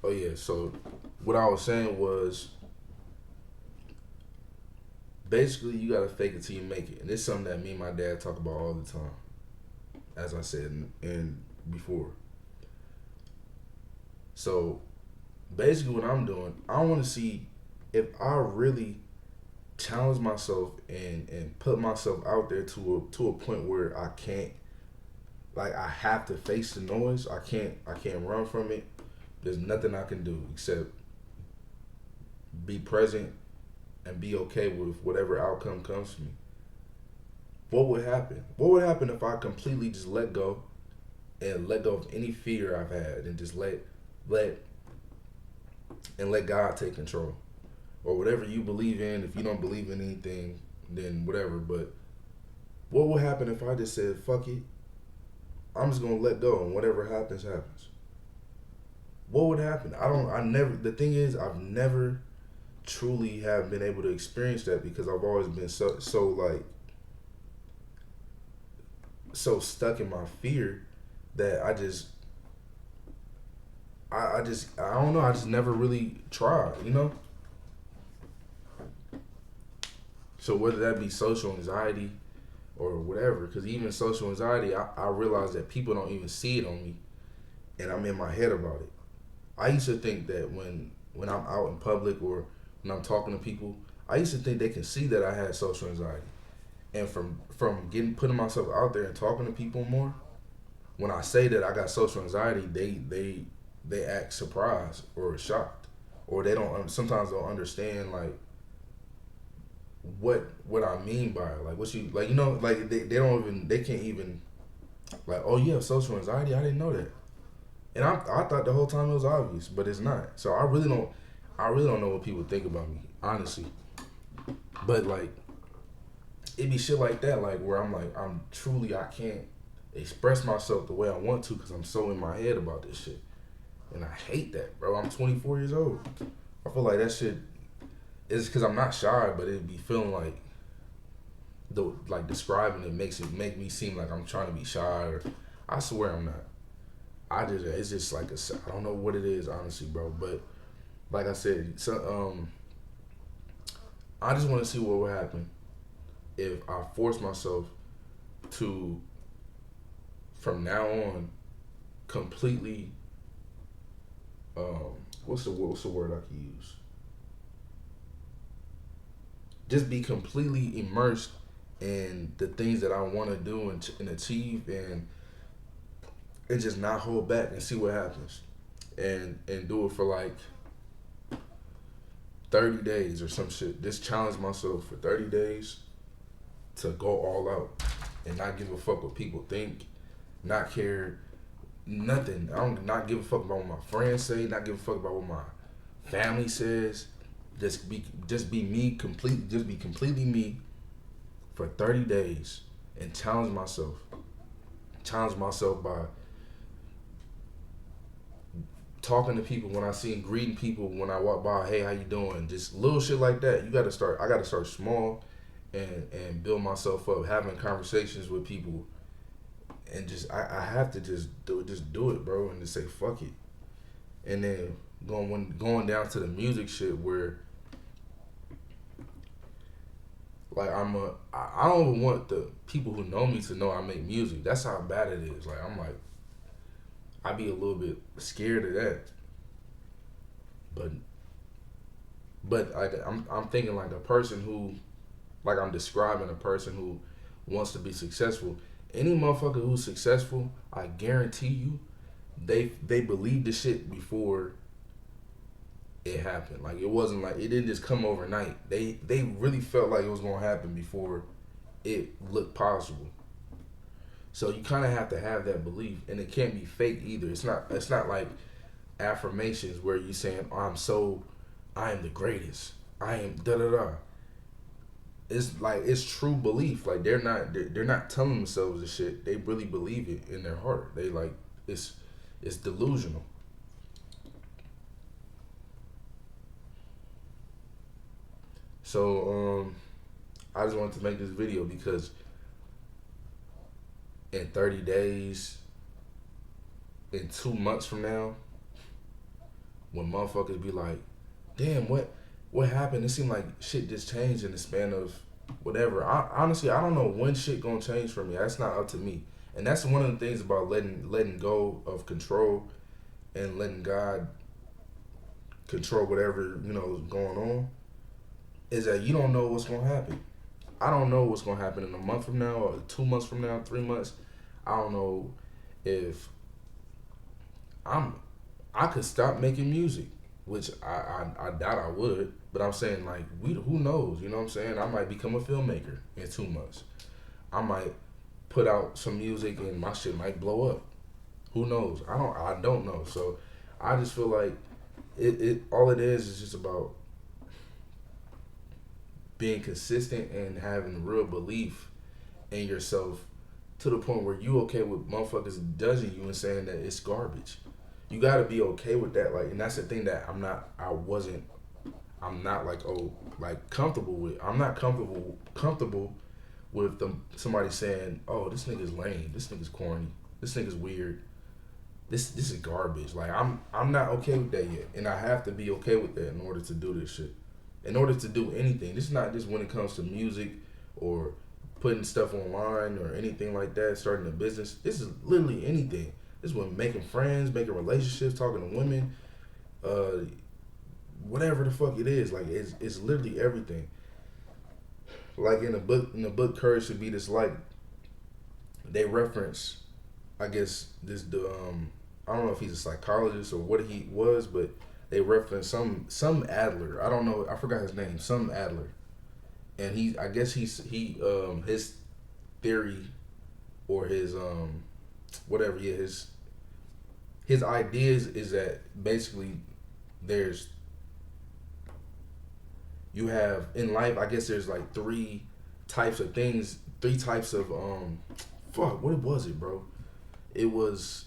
Oh yeah. So what I was saying was basically you gotta fake it till you make it, and it's something that me and my dad talk about all the time. As I said in before. So basically, what I'm doing, I want to see if I really challenge myself and put myself out there to a point where I can't, like, I have to face the noise. I can't run from it. There's nothing I can do except be present and be okay with whatever outcome comes to me. What would happen? What would happen if I completely just let go of any fear I've had and just let let God take control, or whatever you believe in. If you don't believe in anything, then whatever. But what would happen if I just said, "Fuck it, I'm just gonna let go, and whatever happens, happens." What would happen? I don't. I never. The thing is, I've never truly have been able to experience that because I've always been so like so stuck in my fear that I don't know. I just never really tried. So whether that be social anxiety or whatever, because even social anxiety, I realize that people don't even see it on me, and I'm in my head about it. I used to think that when I'm out in public or when I'm talking to people, I used to think they can see that I had social anxiety. And from getting putting myself out there and talking to people more, when I say that I got social anxiety, they act surprised or shocked, or they don't sometimes don't understand like what I mean by it. Like what you like, like they don't even they can't even like, oh yeah, social anxiety. I didn't know that. And I thought the whole time it was obvious, but it's not. So I really don't know what people think about me, honestly. But like it be shit like that, like where I'm like I'm truly I can't express myself the way I want to because I'm so in my head about this shit, and I hate that, bro. I'm 24 years old. I feel like that shit is because I'm not shy, but it'd be feeling like the like describing it makes it make me seem like I'm trying to be shy. Or I swear I'm not. It's just like I don't know what it is, honestly, bro. But like I said, I just want to see what would happen if I force myself to, from now on, completely, what's the word I can use? Just be completely immersed in the things that I want to do and achieve, and just not hold back and see what happens, and do it for like 30 days or some shit. Just challenge myself for 30 days to go all out and not give a fuck what people think, not care nothing. I don't not give a fuck about what my friends say, not give a fuck about what my family says. Just be me complete just be completely me for 30 days and challenge myself. Challenge myself by talking to people when I see them, greeting people when I walk by, hey, how you doing? Just little shit like that. I gotta start small and build myself up, having conversations with people, and I have to just do it, bro, and just say fuck it. And then going down to the music shit where like I don't even want the people who know me to know I make music. That's how bad it is. Like I'm like I be a little bit scared of that. But like I'm thinking like a person who, like I'm describing a person who wants to be successful. Any motherfucker who's successful, I guarantee you, they believed the shit before it happened. Like it wasn't like it didn't just come overnight. They really felt like it was gonna happen before it looked possible. So you kind of have to have that belief, and it can't be fake either. It's not like affirmations where you saying, oh, I am the greatest. I am da da da. It's like it's true belief. Like they're not telling themselves this shit. They really believe it in their heart. They like it's it's delusional. So I just wanted to make this video because in 30 days, in 2 months from now, when motherfuckers be like, damn, what happened? It seemed like shit just changed in the span of whatever. Honestly, I don't know when shit gonna change for me. That's not up to me. And that's one of the things about letting go of control and letting God control whatever, is going on, is that you don't know what's gonna happen. I don't know what's gonna happen in a month from now or 2 months from now, 3 months. I don't know if I'm I could stop making music, which I doubt I would. But I'm saying, like, who knows? You know what I'm saying? I might become a filmmaker in 2 months. I might put out some music and my shit might blow up. Who knows? I don't know. So I just feel like it all it is just about being consistent and having real belief in yourself to the point where you okay with motherfuckers judging you and saying that it's garbage. You gotta be okay with that, like, and that's the thing that I'm not like, oh, like, comfortable with. I'm not comfortable with somebody saying, oh, this nigga's lame, this nigga's corny, this nigga's weird, this is garbage. Like, I'm not okay with that yet, and I have to be okay with that in order to do this shit. In order to do anything, this is not just when it comes to music or putting stuff online or anything like that, starting a business. This is literally anything. This is when making friends, making relationships, talking to women, uh, whatever the fuck it is. Like, it's literally everything. Like in the book Courage Should Be This Light, they reference, I guess, the I don't know if he's a psychologist or what he was, but they reference some Adler. I don't know, I forgot his name. Some Adler, and I guess his theory or his whatever, yeah, his ideas is that basically there's you have in life, I guess there's like three types of things, three types of fuck, what was it, bro? It was,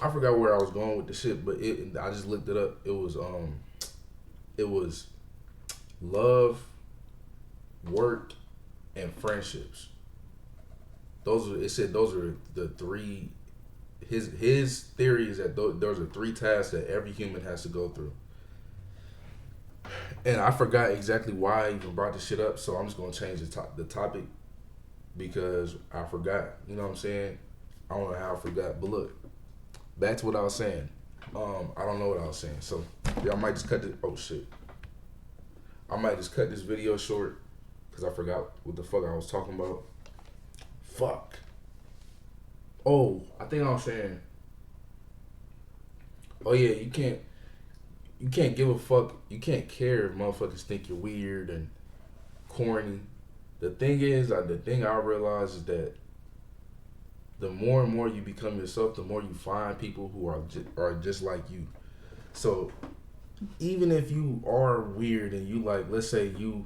I forgot where I was going with the shit, but I just looked it up. It was love, work, and friendships. It said those are the three. His theory is that those are three tasks that every human has to go through. And I forgot exactly why I even brought this shit up, so I'm just gonna change the topic because I forgot. You know what I'm saying? I don't know how I forgot, but look, back to what I was saying. I don't know what I was saying, so yeah, I might just cut this. Oh shit! I might just cut this video short because I forgot what the fuck I was talking about. Fuck. Oh, I think I was saying. Oh yeah, you can't give a fuck. You can't care if motherfuckers think you're weird and corny. The thing is, the thing I realize is that the more and more you become yourself, the more you find people who are just like you. So even if you are weird and you, like, let's say you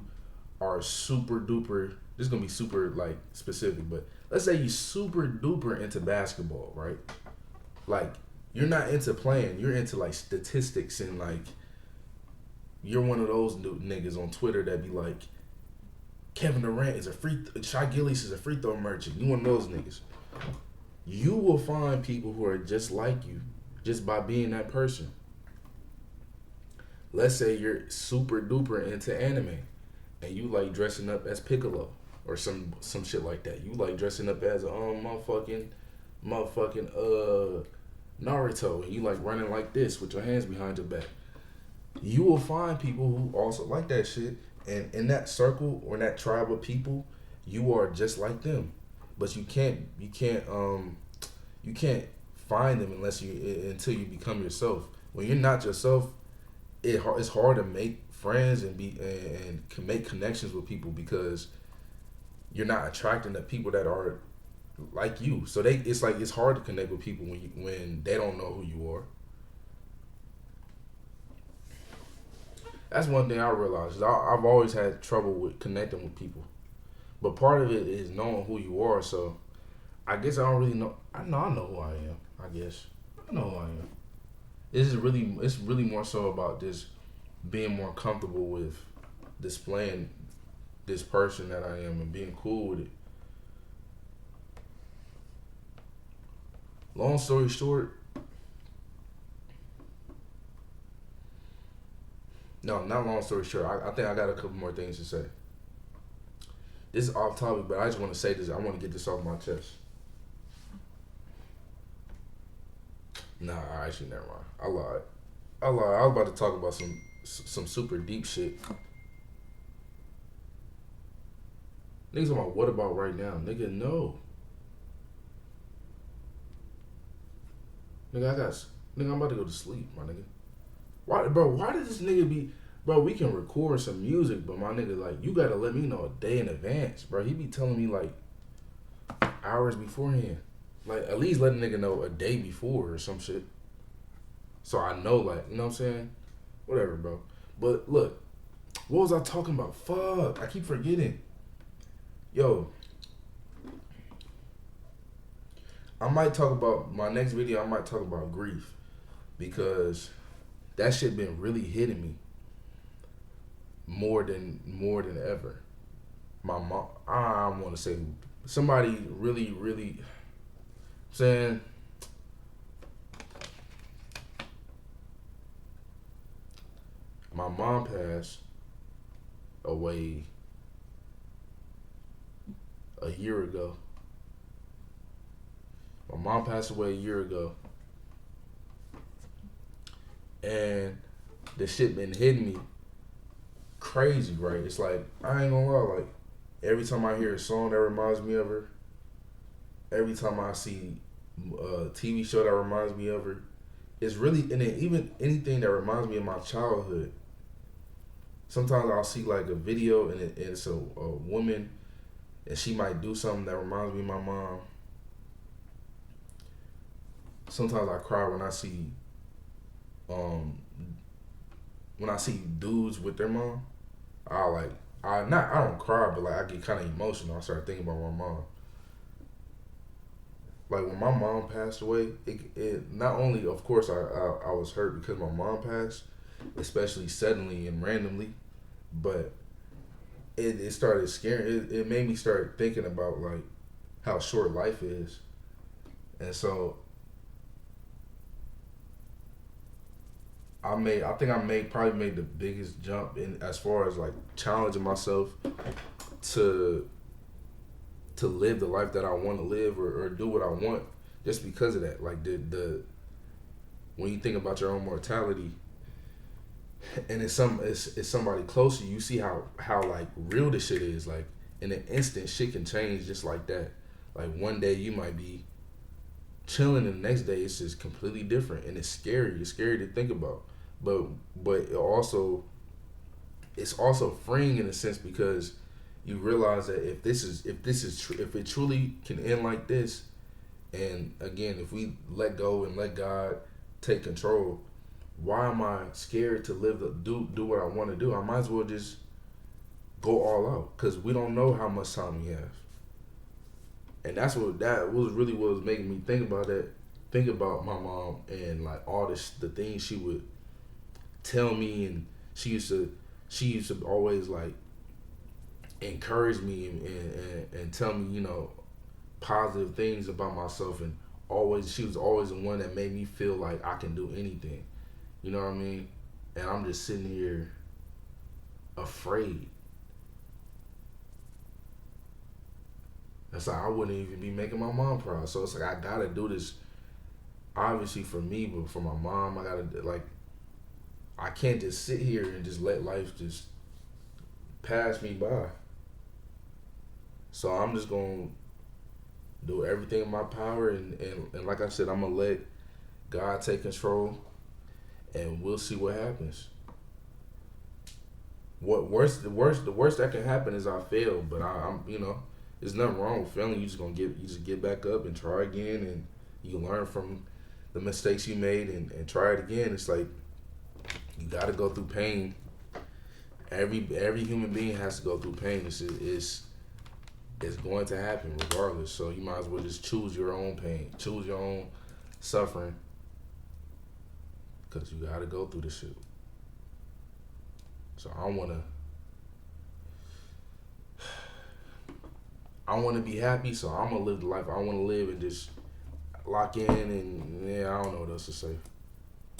are super duper, this is gonna be super, like, specific, but let's say you super duper into basketball, right? Like, you're not into playing, you're into, like, statistics, and, like, you're one of those niggas on Twitter that be like, Kevin Durant is Shai Gilgeous is a free throw merchant. You one of those niggas. You will find people who are just like you, just by being that person. Let's say you're super duper into anime, and you like dressing up as Piccolo or some shit like that. You like dressing up as motherfucking Naruto, and you like running like this with your hands behind your back. You will find people who also like that shit, and in that circle or in that tribe of people, you are just like them. But you can't find them until you become yourself. When you're not yourself, it's hard to make friends and can make connections with people because you're not attracting the people that are like you. So it's hard to connect with people when they don't know who you are. That's one thing I realized. I've always had trouble with connecting with people, but part of it is knowing who you are. So I guess I don't really know. I know who I am. I guess I know who I am. It's really more so about just being more comfortable with displaying this person that I am and being cool with it. Long story short, No, not long story short. I think I got a couple more things to say. This is off topic, but I just want to say this. I want to get this off my chest. Nah, actually, never mind. I lied. I lied. I was about to talk about some super deep shit. Niggas talking about what about right now? Nigga, no. Nigga, nigga, I'm about to go to sleep, my nigga. Why, bro? Why did this nigga be? Bro, we can record some music, but my nigga, like, you gotta let me know a day in advance, bro. He be telling me like hours beforehand. Like, at least let a nigga know a day before or some shit. So I know, like, you know what I'm saying? Whatever, bro. But look, what was I talking about? Fuck, I keep forgetting. Yo, I might talk about my next video. I might talk about grief because that shit been really hitting me more than ever. My mom, I want to say somebody really saying my mom passed away a year ago. My mom passed away a year ago, and the shit been hitting me crazy, right? It's like, I ain't gonna lie, like every time I hear a song that reminds me of her, every time I see a TV show that reminds me of her, it's really, and then even anything that reminds me of my childhood. Sometimes I'll see like a video and it's a woman and she might do something that reminds me of my mom. Sometimes I cry um when I see dudes with their mom. I like I don't cry, but like I get kind of emotional. I start thinking about my mom. Like when my mom passed away, it not only, of course, I was hurt because my mom passed, especially suddenly and randomly, but it started scaring. It made me start thinking about like how short life is, and so I think probably made the biggest jump in as far as like challenging myself to live the life that I want to live or do what I want just because of that. Like the when you think about your own mortality and it's somebody close to you, you see how like real this shit is. Like in an instant, shit can change just like that. Like one day you might be chilling, and the next day it's just completely different, and it's scary. It's scary to think about, but it's also freeing in a sense because you realize that if it truly can end like this, and again, if we let go and let God take control, why am I scared to do what I want to do? I might as well just go all out because we don't know how much time we have, and that was really what was making me think about my mom and like all the things she would tell me, and she used to always like encourage me and tell me, positive things about myself, and she was always the one that made me feel like I can do anything. You know what I mean? And I'm just sitting here afraid. That's like I wouldn't even be making my mom proud. So it's like I gotta do this obviously for me, but for my mom, I gotta like I can't just sit here and just let life just pass me by. So I'm just gonna do everything in my power, and like I said, I'm gonna let God take control, and we'll see what happens. The worst that can happen is I fail, but I'm there's nothing wrong with failing. You just get back up and try again, and you learn from the mistakes you made and try it again. It's like you got to go through pain. Every human being has to go through pain. It's going to happen regardless. So you might as well just choose your own pain, choose your own suffering, because you got to go through this shit. So I wanna be happy. So I'm gonna live the life I want to live and just lock in, and yeah, I don't know what else to say.